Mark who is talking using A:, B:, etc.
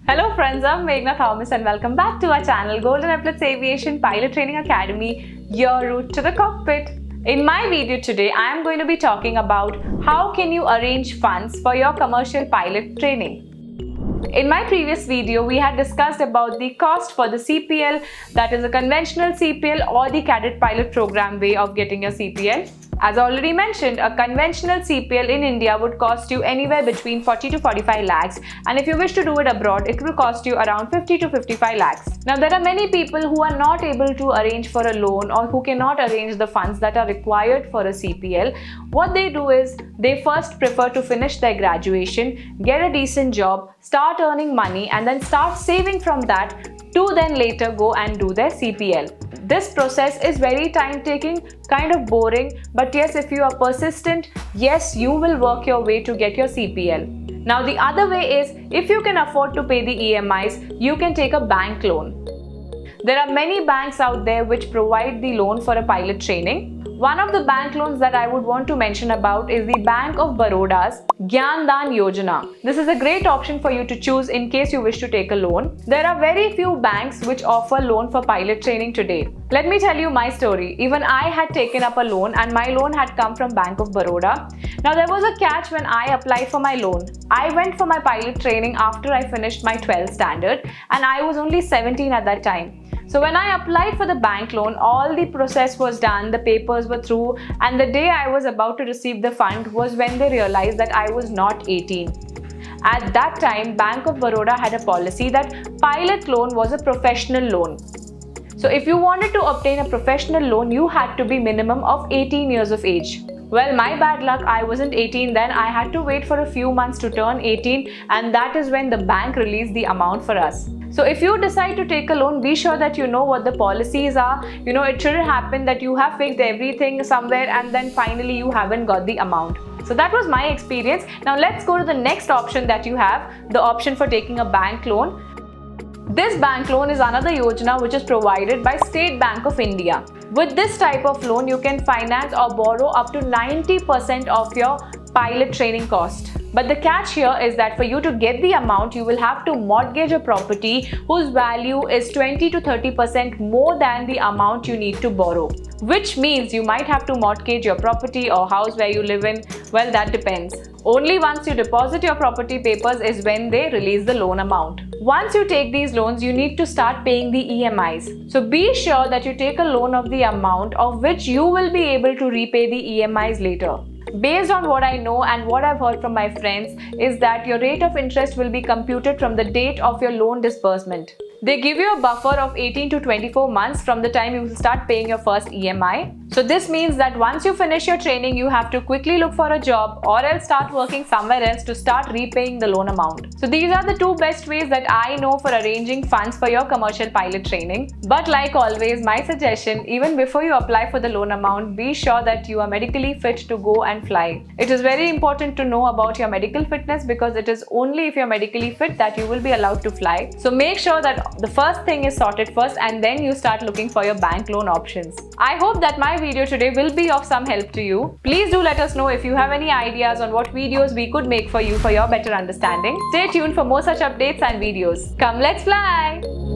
A: Hello friends, I'm Meghna Thomas and welcome back to our channel Golden Epaulettes Aviation Pilot Training Academy, your route to the cockpit. In my video today, I am going to be talking about how can you arrange funds for your commercial pilot training. In my previous video, we had discussed about the cost for the CPL, that is a conventional CPL or the cadet pilot program way of getting your CPL. As already mentioned, a conventional CPL in India would cost you anywhere between 40 to 45 lakhs, and if you wish to do it abroad, it will cost you around 50 to 55 lakhs. Now, there are many people who are not able to arrange for a loan or who cannot arrange the funds that are required for a CPL. What they do is they first prefer to finish their graduation, get a decent job, start earning money, and then start saving from that to then later go and do their CPL. This process is very time-taking, kind of boring, but yes, if you are persistent, yes, you will work your way to get your CPL. Now, the other way is, if you can afford to pay the EMIs, you can take a bank loan. There are many banks out there which provide the loan for a pilot training. One of the bank loans that I would want to mention about is the Bank of Baroda's Gyan Dan Yojana. This is a great option for you to choose in case you wish to take a loan. There are very few banks which offer loan for pilot training today. Let me tell you my story. Even I had taken up a loan and my loan had come from Bank of Baroda. Now, there was a catch when I applied for my loan. I went for my pilot training after I finished my 12th standard and I was only 17 at that time. So when I applied for the bank loan, all the process was done, the papers were through, and the day I was about to receive the fund was when they realized that I was not 18. At that time, Bank of Baroda had a policy that pilot loan was a professional loan. So if you wanted to obtain a professional loan, you had to be minimum of 18 years of age. Well, my bad luck, I wasn't 18 then. I had to wait for a few months to turn 18, and that is when the bank released the amount for us. So if you decide to take a loan, be sure that you know what the policies are. It shouldn't happen that you have fixed everything somewhere and then finally you haven't got the amount. So that was my experience. Now let's go to the next option that you have, the option for taking a bank loan. This bank loan is another yojana which is provided by State Bank of India. With this type of loan, you can finance or borrow up to 90% of your pilot training cost. But the catch here is that for you to get the amount, you will have to mortgage a property whose value is 20 to 30% more than the amount you need to borrow. Which means you might have to mortgage your property or house where you live in. Well, that depends. Only once you deposit your property papers is when they release the loan amount. Once you take these loans, you need to start paying the EMIs. So be sure that you take a loan of the amount of which you will be able to repay the EMIs later. Based on what I know and what I've heard from my friends is that your rate of interest will be computed from the date of your loan disbursement. They give you a buffer of 18 to 24 months from the time you will start paying your first EMI. So this means that once you finish your training, you have to quickly look for a job or else start working somewhere else to start repaying the loan amount. So these are the two best ways that I know for arranging funds for your commercial pilot training. But like always, my suggestion, even before you apply for the loan amount, be sure that you are medically fit to go and fly. It is very important to know about your medical fitness because it is only if you're medically fit that you will be allowed to fly. So make sure that the first thing is sorted first and then you start looking for your bank loan options. I hope that my video today will be of some help to you. Please do let us know if you have any ideas on what videos we could make for you for your better understanding. Stay tuned for more such updates and videos. Come, let's fly!